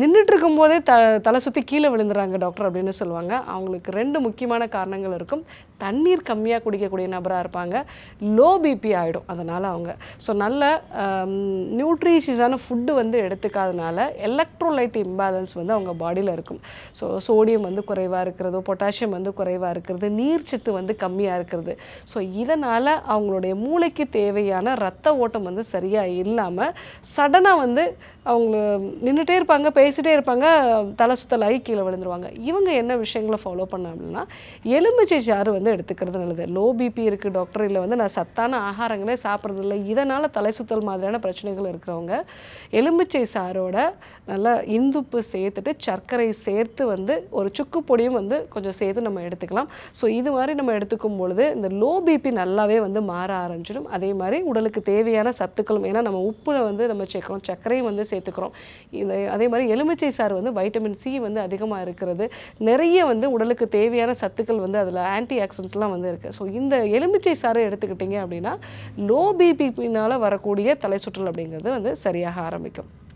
நின்றுட்டு இருக்கும்போதே தலை சுற்றி கீழே விழுந்துறாங்க டாக்டர் அப்படின்னு சொல்லுவாங்க. அவங்களுக்கு 2 முக்கியமான காரணங்கள் இருக்கும். தண்ணீர் கம்மியாக குடிக்கக்கூடிய நபராக இருப்பாங்க. லோ பிபி ஆகிடும் அதனால் அவங்க. ஸோ நல்ல நியூட்ரிஷியஸான ஃபுட்டு வந்து எடுத்துக்காதனால எலக்ட்ரோலைட் இம்பேலன்ஸ் வந்து அவங்க பாடியில் இருக்கும். ஸோ சோடியம் வந்து குறைவாக இருக்கிறது, பொட்டாசியம் வந்து குறைவாக இருக்கிறது, நீர்ச்சத்து வந்து கம்மியாக இருக்கிறது. ஸோ இதனால் அவங்களுடைய மூளைக்கு தேவையான ரத்த ஓட்டம் வந்து சரியாக இல்லாமல் சடனாக வந்து அவங்க நின்றுட்டே இருப்பாங்க, பேசிகிட்டே இருப்பாங்க, தலை சுத்தலாகி கீழே விழுந்துருவாங்க. இவங்க என்ன விஷயங்களை ஃபாலோ பண்ண அப்படின்னா, எலுமிச்சை சாறு வந்து எடுத்துக்கிறது நல்லது. லோ பிபி இருக்குது டாக்டர், இல்லை வந்து நான் சத்தான ஆகாரங்களே சாப்பிட்றதில்ல, இதனால் தலை சுத்தல் மாதிரியான பிரச்சனைகள் இருக்கிறவங்க எலுமிச்சை சாரோட நல்லா இந்துப்பு சேர்த்துட்டு சர்க்கரை சேர்த்து வந்து ஒரு சுக்கு பொடியும் வந்து கொஞ்சம் சேர்த்து நம்ம எடுத்துக்கலாம். ஸோ இது மாதிரி நம்ம எடுத்துக்கும் பொழுது இந்த லோ பிபி நல்லாவே வந்து மாற ஆரம்பிச்சிடும். அதே மாதிரி உடலுக்கு தேவையான சத்துக்களும், ஏன்னா நம்ம உப்புல வந்து நம்ம சேர்க்குறோம், சர்க்கரையும் வந்து சேர்த்துக்கிறோம். அதே மாதிரி எலுமிச்சை சாறு வந்து வைட்டமின் சி வந்து அதிகமாக இருக்கிறது, நிறைய வந்து உடலுக்கு தேவையான சத்துக்கள் வந்து அதில் ஆன்டி ஆக்சிடென்ட்ஸ்லாம் வந்து இருக்குது. ஸோ இந்த எலுமிச்சை சாறு எடுத்துக்கிட்டிங்க அப்படின்னா லோ பிபினால் வரக்கூடிய தலை சுற்றல் அப்படிங்கிறது வந்து சரியாக ஆரம்பிக்கும்.